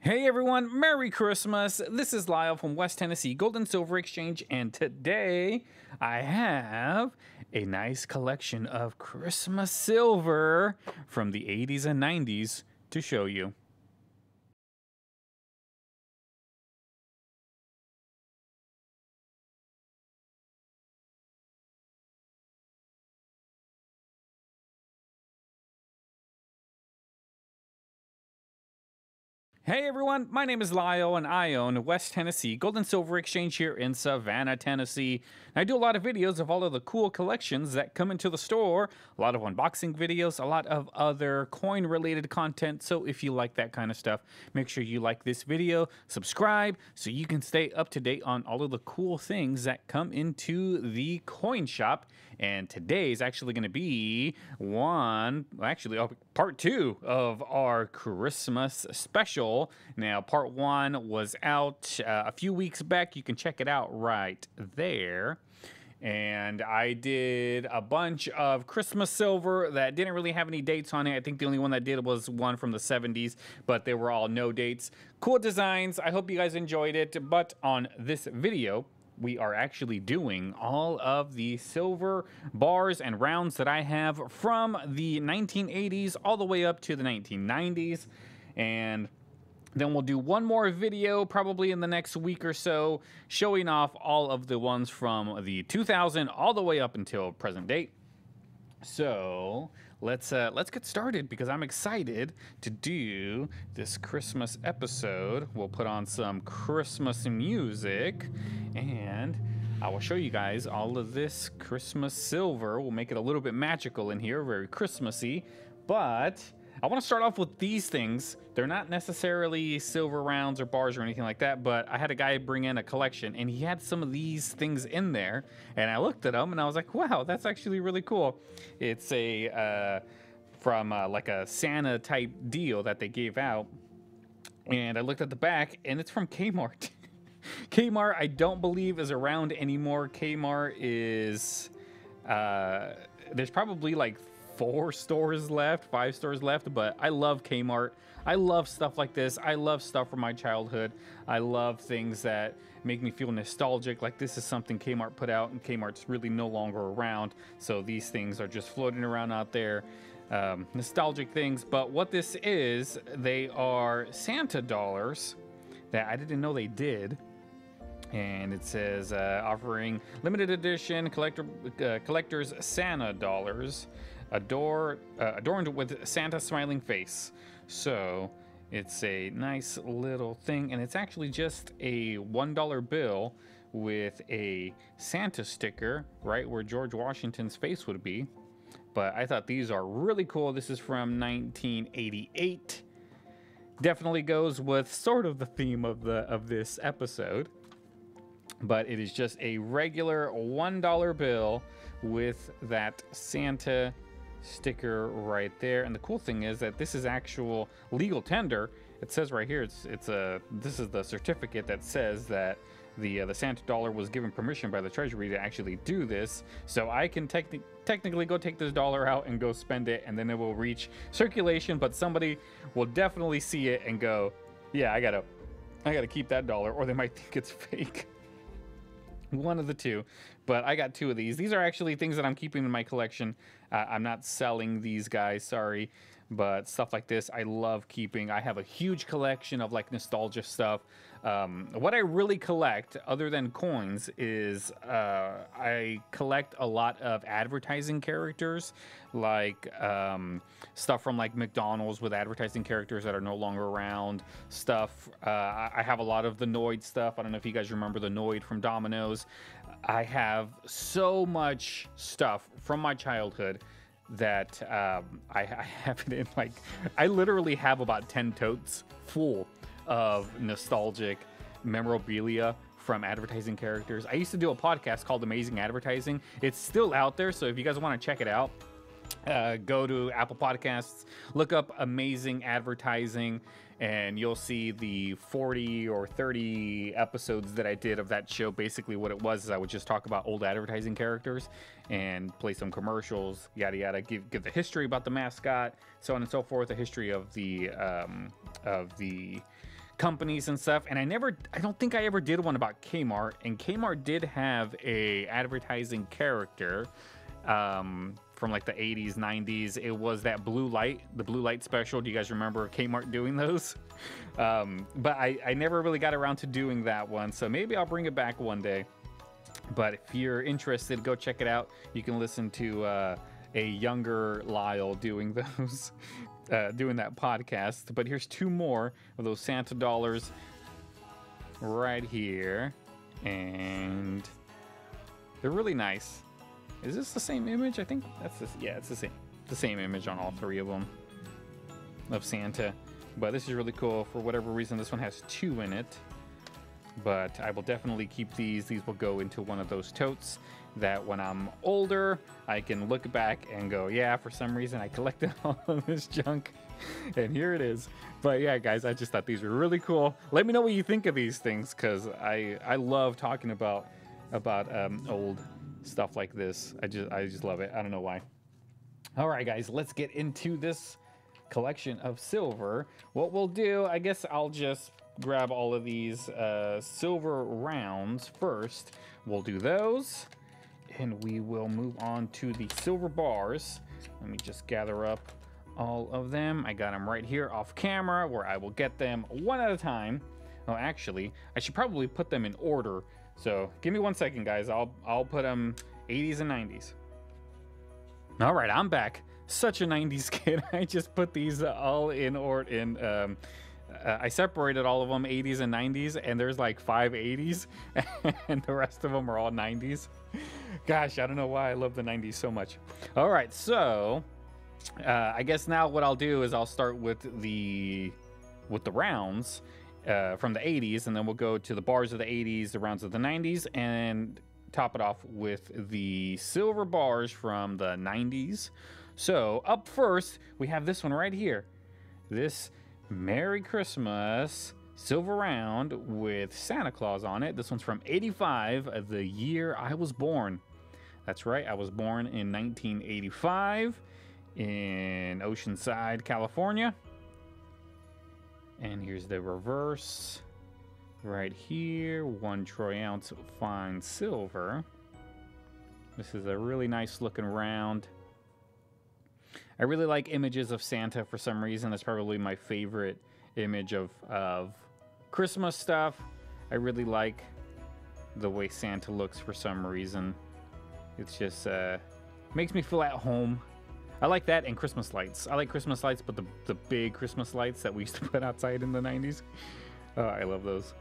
Hey everyone, Merry Christmas! This is Lyle from West Tennessee Gold and Silver Exchange, and today I have a nice collection of Christmas silver from the 80s and 90s to show you. Hey everyone, my name is Lyle and I own West Tennessee Gold and Silver Exchange here in Savannah, Tennessee. I do a lot of videos of all of the cool collections that come into the store, a lot of unboxing videos, a lot of other coin related content. So if you like that kind of stuff, make sure you like this video, subscribe so you can stay up to date on all of the cool things that come into the coin shop. And today is actually going to be part two of our Christmas special. Now, part one was out a few weeks back. You can check it out right there. And I did a bunch of Christmas silver that didn't really have any dates on it. I think the only one that did was one from the 70s, but they were all no dates. Cool designs. I hope you guys enjoyed it. But on this video, we are actually doing all of the silver bars and rounds that I have from the 1980s all the way up to the 1990s. And then we'll do one more video probably in the next week or so showing off all of the ones from the 2000 all the way up until present date. So let's get started because I'm excited to do this Christmas episode. We'll put on some Christmas music and I will show you guys all of this Christmas silver. We'll make it a little bit magical in here, very Christmassy, but I want to start off with these things. They're not necessarily silver rounds or bars or anything like that, but I had a guy bring in a collection and he had some of these things in there and I looked at them and I was like, wow, that's actually really cool. It's a from like a Santa type deal that they gave out, and I looked at the back and it's from Kmart. Kmart I don't believe is around anymore. Kmart is there's probably like 5 stores left, but I love Kmart. I love stuff like this. I love stuff from my childhood. I love things that make me feel nostalgic. Like this is something Kmart put out and Kmart's really no longer around. So these things are just floating around out there. Nostalgic things. But what this is, they are Santa dollars that I didn't know they did. And it says offering limited edition collector's Santa dollars. Adorned with Santa's smiling face. So it's a nice little thing, and it's actually just a $1 bill with a Santa sticker right where George Washington's face would be. But I thought these are really cool. This is from 1988. Definitely goes with sort of the theme of this episode. But it is just a regular $1 bill with that Santa sticker right there. And the cool thing is that this is actual legal tender. It says right here, this is the certificate that says that the Santa dollar was given permission by the Treasury to actually do this. So I can technically go take this dollar out and go spend it, and then it will reach circulation, but somebody will definitely see it and go, yeah, I gotta keep that dollar, or they might think it's fake. One of the two. But I got 2 of these. These are actually things that I'm keeping in my collection. I'm not selling these guys, sorry. But stuff like this, I love keeping. I have a huge collection of like nostalgia stuff. What I really collect, other than coins, is I collect a lot of advertising characters, like stuff from like McDonald's with advertising characters that are no longer around. Stuff. I have a lot of the Noid stuff. I don't know if you guys remember the Noid from Domino's. I have so much stuff from my childhood that I have it in, like, I literally have about 10 totes full of nostalgic memorabilia from advertising characters. I used to do a podcast called Amazing Advertising. It's still out there, so if you guys want to check it out, go to Apple Podcasts, look up Amazing Advertising, and you'll see the 40 or 30 episodes that I did of that show. Basically what it was is I would just talk about old advertising characters and play some commercials, yada yada, give the history about the mascot, so on and so forth, the history of the companies and stuff. And I don't think I ever did one about Kmart, and Kmart did have a advertising character from like the 80s, 90s. It was that blue light, the blue light special. Do you guys remember Kmart doing those? But I never really got around to doing that one, so maybe I'll bring it back one day. But if you're interested, go check it out. You can listen to a younger Lyle doing those, doing that podcast. But here's two more of those Santa dollars right here, and they're really nice. Is this the same image? I think that's this. Yeah, it's the same image on all three of them of Santa. But this is really cool. For whatever reason, this one has two in it. But I will definitely keep these. These will go into one of those totes that when I'm older, I can look back and go, yeah, for some reason I collected all of this junk, and here it is. But yeah, guys, I just thought these were really cool. Let me know what you think of these things, because I love talking about old stuff like this. I just love it. I don't know why. All right, guys, let's get into this collection of silver. What we'll do, I guess I'll just grab all of these silver rounds first. We'll do those, and we will move on to the silver bars. Let me just gather up all of them. I got them right here off camera, where I will get them one at a time. Oh, actually, I should probably put them in order. So give me 1 second, guys. I'll put them 80s and 90s. All right, I'm back. Such a 90s kid. I just put these all in order. I separated all of them 80s and 90s, and there's like 5 80s, and the rest of them are all 90s. Gosh, I don't know why I love the 90s so much. All right, so I guess now what I'll do is I'll start with the rounds from the 80s, and then we'll go to the bars of the 80s, the rounds of the 90s, and top it off with the silver bars from the 90s. So up first, we have this one right here. This Merry Christmas silver round with Santa Claus on it. This one's from 85, the year I was born. That's right, I was born in 1985 in Oceanside, California. And here's the reverse right here, 1 troy ounce fine silver. This is a really nice looking round. I really like images of Santa for some reason. That's probably my favorite image of Christmas stuff. I really like the way Santa looks for some reason. It's just makes me feel at home. I like that and Christmas lights. I like Christmas lights, but the big Christmas lights that we used to put outside in the 90s. Oh, I love those.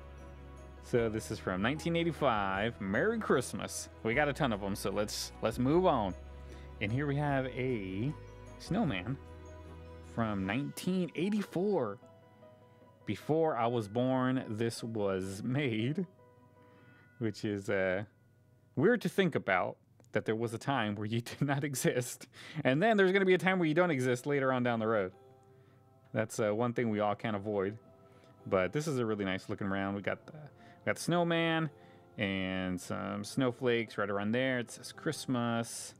So this is from 1985. Merry Christmas. We got a ton of them, so let's move on. And here we have a snowman from 1984. Before I was born, this was made, which is weird to think about, that there was a time where you did not exist, and then there's going to be a time where you don't exist later on down the road. That's one thing we all can't avoid. But this is a really nice looking round. We got the snowman and some snowflakes right around there. It says Christmas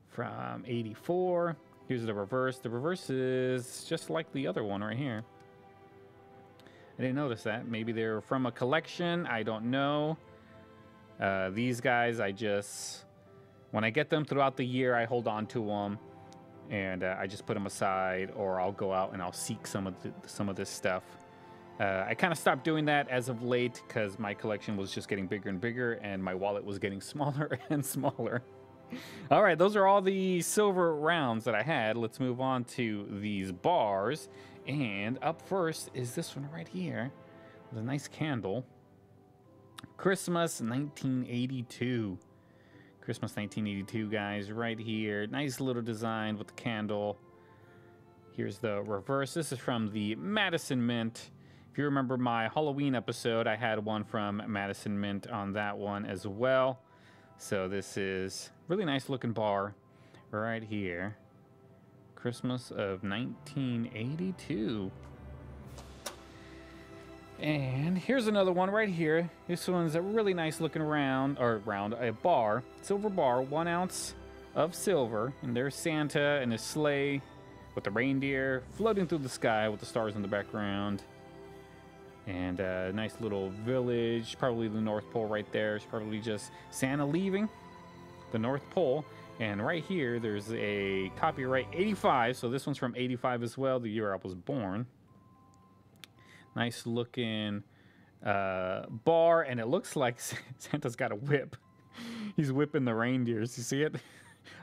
from 84. Here's the reverse. The reverse is just like the other one right here. I didn't notice that. Maybe they're from a collection. I don't know. These guys, when I get them throughout the year, I hold on to them, and I just put them aside, or I'll go out and I'll seek some of this stuff. I kind of stopped doing that as of late because my collection was just getting bigger and bigger, and my wallet was getting smaller and smaller. All right, those are all the silver rounds that I had. Let's move on to these bars. And up first is this one right here with a nice candle. Christmas 1982. Christmas 1982, guys, right here. Nice little design with the candle. Here's the reverse. This is from the Madison Mint. If you remember my Halloween episode, I had one from Madison Mint on that one as well. So this is really nice looking bar right here. Christmas of 1982. And here's another one right here. This one's a really nice looking a bar, silver bar, 1 ounce of silver. And there's Santa and his sleigh with the reindeer floating through the sky with the stars in the background. And a nice little village, probably the North Pole right there. It's probably just Santa leaving the North Pole. And right here, there's a copyright 85. So this one's from 85 as well, the year I was born. Nice looking bar, and it looks like Santa's got a whip. He's whipping the reindeers. You see it?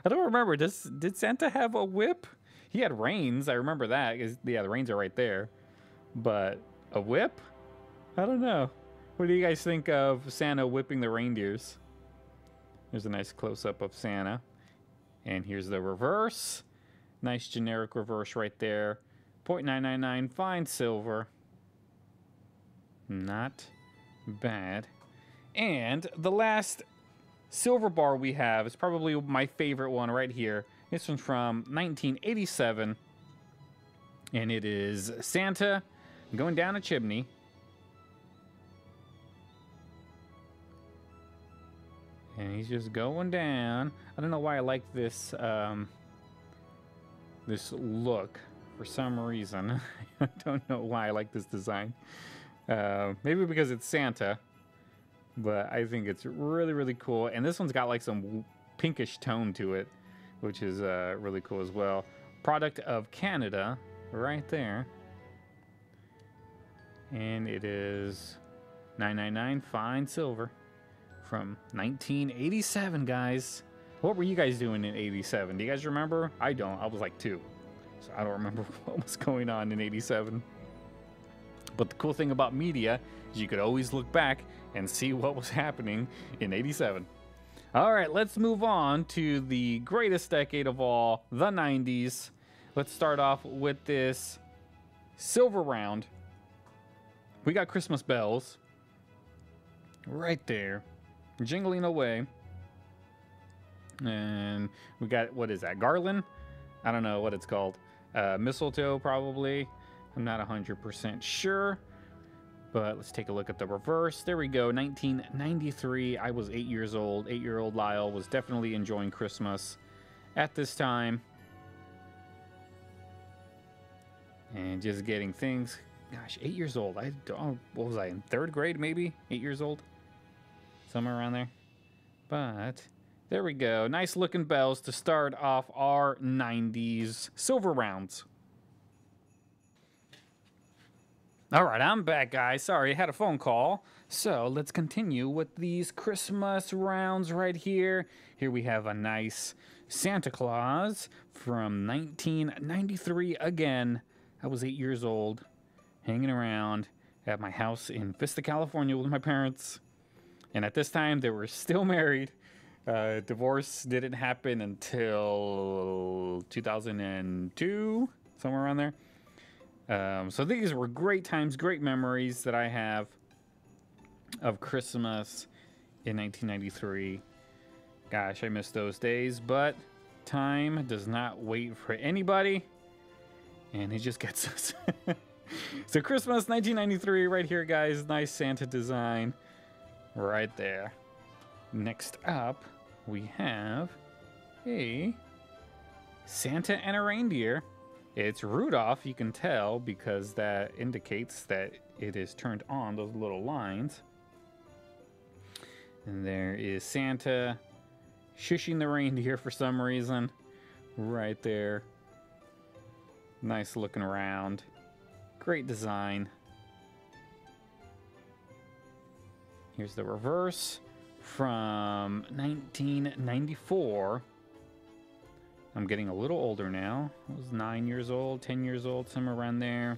I don't remember. Did Santa have a whip? He had reins. I remember that. Yeah, the reins are right there. But a whip? I don't know. What do you guys think of Santa whipping the reindeers? There's a nice close-up of Santa. And here's the reverse. Nice generic reverse right there. 0.999 fine silver. Not bad. And the last silver bar we have is probably my favorite one right here. This one's from 1987. And it is Santa going down a chimney. And he's just going down. I don't know why I like this this look for some reason. I don't know why I like this design. Maybe because it's Santa, but I think it's really, really cool. And this one's got like some pinkish tone to it, which is really cool as well. Product of Canada right there. And it is $9.99 fine silver. From 1987, guys. What were you guys doing in 87? Do you guys remember? I don't. I was like 2. So I don't remember what was going on in 87. But the cool thing about media is you could always look back and see what was happening in 87. All right, let's move on to the greatest decade of all, the 90s. Let's start off with this silver round. We got Christmas bells right there, jingling away. And we got, what is that, garland? I don't know what it's called. Mistletoe, probably. I'm not 100% sure. But let's take a look at the reverse. There we go, 1993. I was 8 years old. 8-year-old Lyle was definitely enjoying Christmas at this time. And just getting things. Gosh, 8 years old. I don't, what was I, in 3rd grade maybe? 8 years old? Somewhere around there. But there we go. Nice looking bells to start off our 90s silver rounds. All right, I'm back, guys. Sorry, I had a phone call. So let's continue with these Christmas rounds right here. Here we have a nice Santa Claus from 1993 again. I was 8 years old, hanging around at my house in Vista, California with my parents. And at this time, they were still married. Divorce didn't happen until 2002, somewhere around there. So these were great times, great memories that I have of Christmas in 1993. Gosh, I miss those days, but time does not wait for anybody, and it just gets us. So Christmas 1993 right here, guys. Nice Santa design right there. Next up, we have a Santa and a reindeer. It's Rudolph, you can tell, because that indicates that it is turned on, those little lines. And there is Santa shushing the reindeer for some reason. Right there. Nice looking around. Great design. Here's the reverse from 1994. I'm getting a little older now. I was 9 years old, 10 years old, somewhere around there.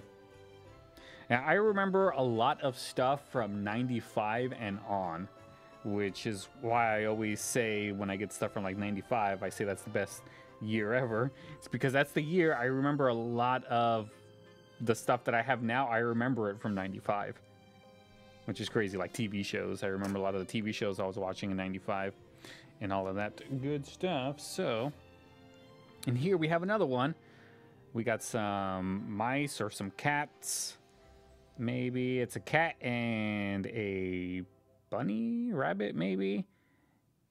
Now, I remember a lot of stuff from 95 and on, which is why I always say when I get stuff from like 95, I say that's the best year ever. It's because that's the year I remember a lot of the stuff that I have now. I remember it from 95, which is crazy, like TV shows. I remember a lot of the TV shows I was watching in 95 and all of that good stuff. So... and here we have another one We got some mice or some cats. Maybe it's a cat and a bunny, rabbit maybe.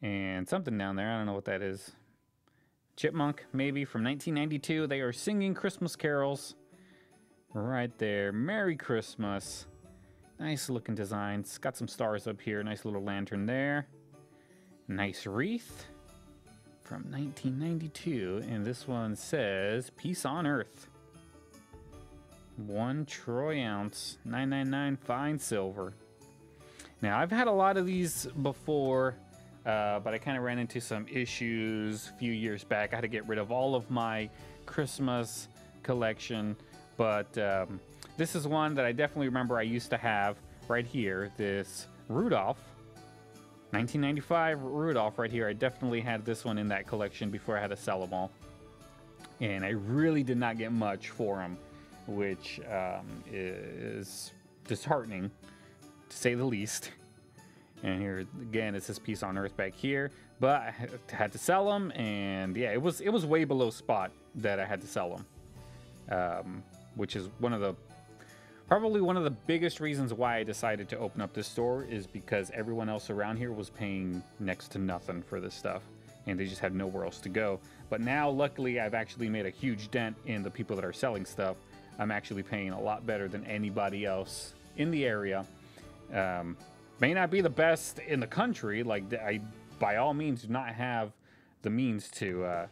And something down there, I don't know what that is. Chipmunk, maybe, from 1992. They are singing Christmas carols right there. Merry Christmas. Nice looking designs. Got some stars up here. Nice little lantern there. Nice wreath from 1992. And this one says, Peace on Earth. 1 troy ounce, 999 fine silver. Now, I've had a lot of these before, but I kind of ran into some issues a few years back. I had to get rid of all of my Christmas collection, but this is one that I definitely remember I used to have right here. This Rudolph, 1995 Rudolph right here. I definitely had this one in that collection before I had to sell them all. And I really did not get much for them, which is disheartening, to say the least. And here again, it says Peace on Earth back here, but I had to sell them, and yeah, it was way below spot that I had to sell them, which is probably one of the biggest reasons why I decided to open up this store, is because everyone else around here was paying next to nothing for this stuff, and they just had nowhere else to go. But now, luckily, I've actually made a huge dent in the people that are selling stuff. I'm actually paying a lot better than anybody else in the area. May not be the best in the country. Like, I, by all means, do not have the means to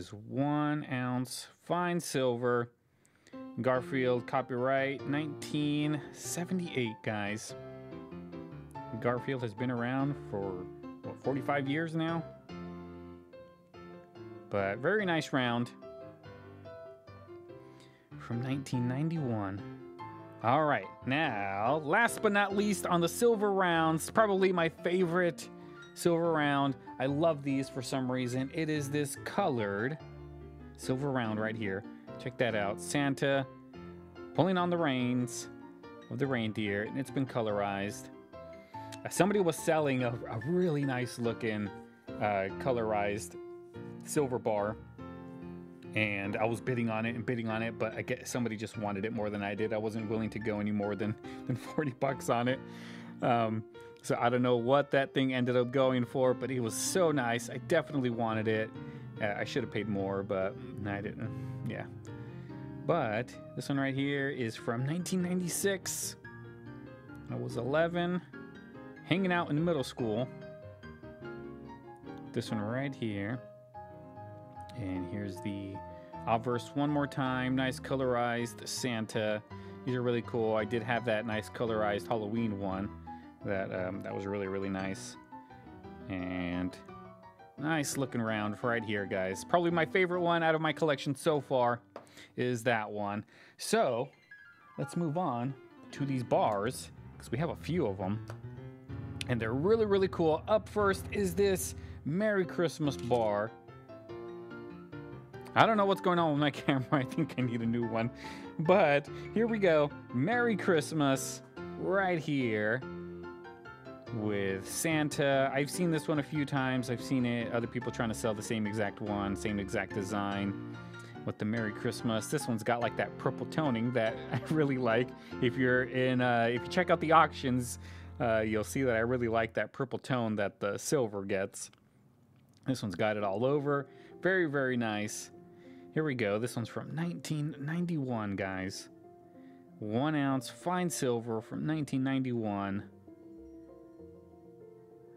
is 1 ounce fine silver. Garfield, copyright 1978, guys. Garfield has been around for, what, 45 years now? But very nice round from 1991. All right, now, last but not least on the silver rounds, probably my favorite silver round. I love these for some reason. It is this colored silver round right here. Check that out. Santa pulling on the reins of the reindeer, and it's been colorized. Somebody was selling a really nice looking colorized silver bar, and I was bidding on it, but I guess somebody just wanted it more than I did. I wasn't willing to go any more than 40 bucks on it. So I don't know what that thing ended up going for, but it was so nice. I definitely wanted it. I should have paid more, but I didn't. Yeah. But this one right here is from 1996. I was 11, hanging out in middle school. This one right here. And here's the obverse one more time. Nice colorized Santa. These are really cool. I did have that nice colorized Halloween one. That was really, really nice. And nice looking round right here, guys. Probably my favorite one out of my collection so far is that one. So let's move on to these bars, because we have a few of them. And they're really, really cool. Up first is this Merry Christmas bar. I don't know what's going on with my camera. I think I need a new one. But here we go. Merry Christmas right here with Santa. I've seen this one a few times. I've seen it, other people trying to sell the same exact one, same exact design with the Merry Christmas. This one's got like that purple toning that I really like. If you check out the auctions, you'll see that I really like that purple tone that the silver gets. This one's got it all over. Very, very nice. Here we go. This one's from 1991, guys. 1 ounce fine silver from 1991.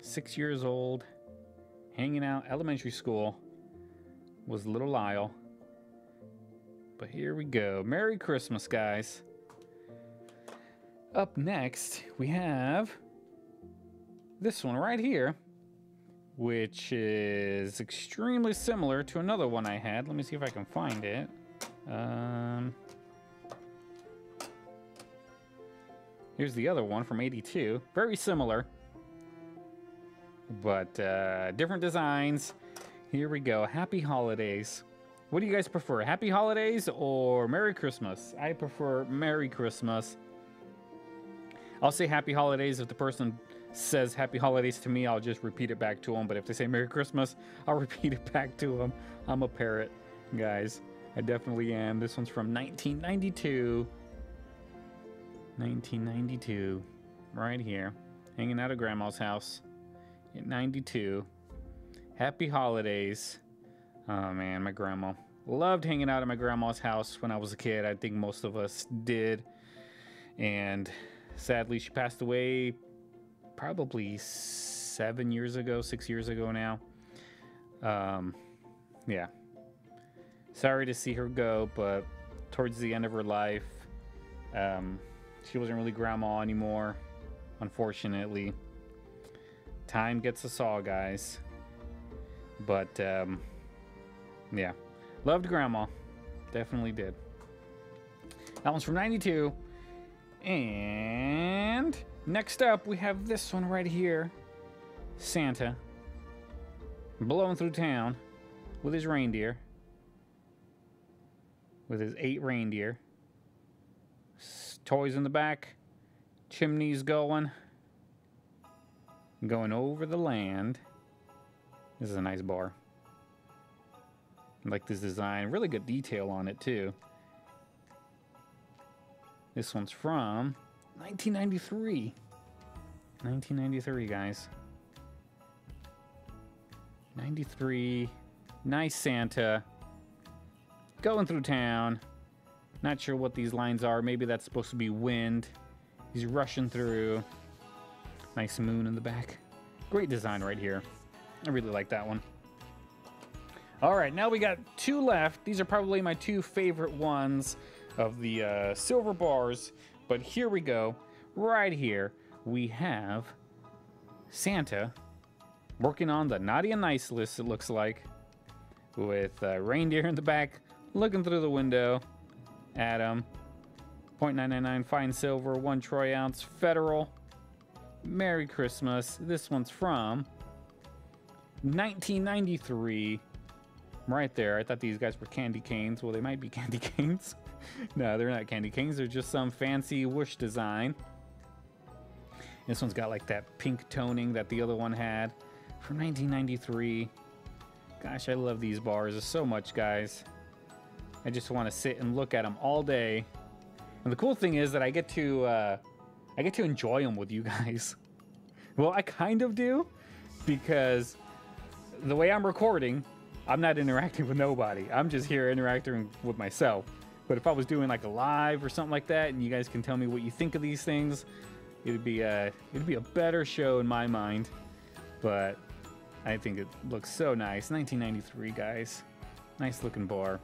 6 years old. Hanging out elementary school. Was little Lyle. But here we go. Merry Christmas, guys. Up next, we have this one right here, which is extremely similar to another one I had. Let me see if I can find it. Here's the other one from 82. Very similar, but different designs. Here we go. Happy Holidays. What do you guys prefer? Happy Holidays or Merry Christmas? I prefer Merry Christmas. I'll say Happy Holidays if the person says Happy Holidays to me. I'll just repeat it back to them. But if they say Merry Christmas, I'll repeat it back to them. I'm a parrot, guys. I definitely am. This one's from 1992. 1992. Right here. Hanging out at Grandma's house in 92. Happy Holidays. Oh, man, my grandma. Loved hanging out at my grandma's house when I was a kid. I think most of us did. And sadly, she passed away probably 7 years ago, 6 years ago now. Yeah. Sorry to see her go, but towards the end of her life, she wasn't really grandma anymore, unfortunately. Time gets us all, guys. But, yeah. Loved grandma. Definitely did. That one's from 92. And next up, we have this one right here. Santa. Blowing through town with his reindeer. With his 8 reindeer. Toys in the back. Chimneys going. Going over the land. This is a nice bar. I like this design. Really good detail on it, too. This one's from 1993. 1993, guys. 93. Nice Santa. Going through town. Not sure what these lines are. Maybe that's supposed to be wind. He's rushing through. Nice moon in the back. Great design right here. I really like that one. All right, now we got 2 left. These are probably my 2 favorite ones of the silver bars. But here we go. Right here, we have Santa working on the naughty and nice list, it looks like. With reindeer in the back, looking through the window at him. 0.999 fine silver, 1 troy ounce federal. Merry Christmas. This one's from 1993. right there. I thought these guys were candy canes. Well, they might be candy canes. No, they're not candy canes. They're just some fancy whoosh design. This one's got like that pink toning that the other one had from 1993. Gosh, I love these bars so much, guys. I just want to sit and look at them all day. And the cool thing is that I get to enjoy them with you guys. Well, I kind of do, because the way I'm recording, I'm not interacting with nobody. I'm just here interacting with myself. But if I was doing like a live or something like that, and you guys can tell me what you think of these things, it'd be a better show in my mind. But I think it looks so nice. 1993, guys. Nice looking bar.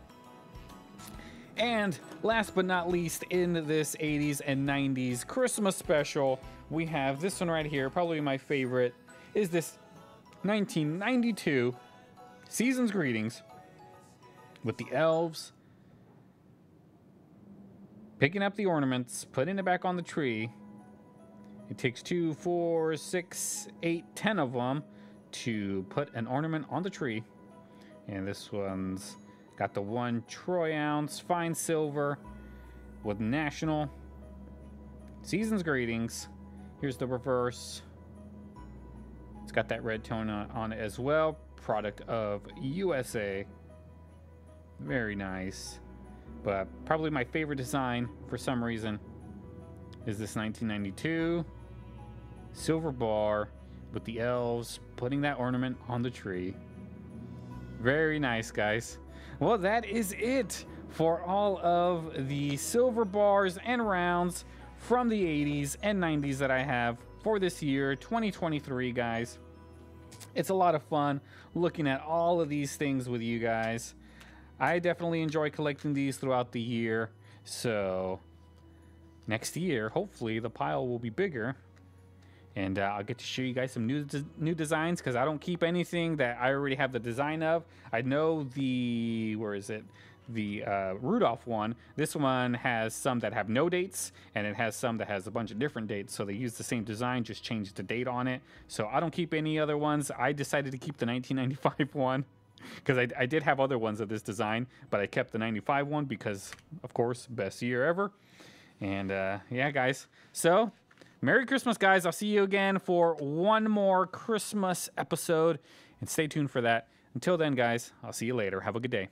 And last but not least, in this 80s and 90s Christmas special, we have this one right here. Probably my favorite is this 1992 Season's Greetings with the elves picking up the ornaments, putting it back on the tree. It takes 2, 4, 6, 8, 10 of them to put an ornament on the tree. And this one's got the 1 troy ounce fine silver with National Season's Greetings. Here's the reverse. It's got that red tone on it as well. Product of USA. Very nice. But probably my favorite design for some reason is this 1992 silver bar with the elves putting that ornament on the tree. Very nice, guys. Well, that is it for all of the silver bars and rounds from the 80s and 90s that I have for this year, 2023, guys. It's a lot of fun looking at all of these things with you guys. I definitely enjoy collecting these throughout the year. So next year, hopefully, the pile will be bigger. And I'll get to show you guys some new designs, because I don't keep anything that I already have the design of. I know the, where is it? The Rudolph one. This one has some that have no dates, and it has some that has a bunch of different dates. So they use the same design, just changed the date on it. So I don't keep any other ones. I decided to keep the 1995 one, because I did have other ones of this design, but I kept the 95 one because, of course, best year ever. And yeah, guys. So Merry Christmas, guys. I'll see you again for one more Christmas episode, and stay tuned for that. Until then, guys, I'll see you later. Have a good day.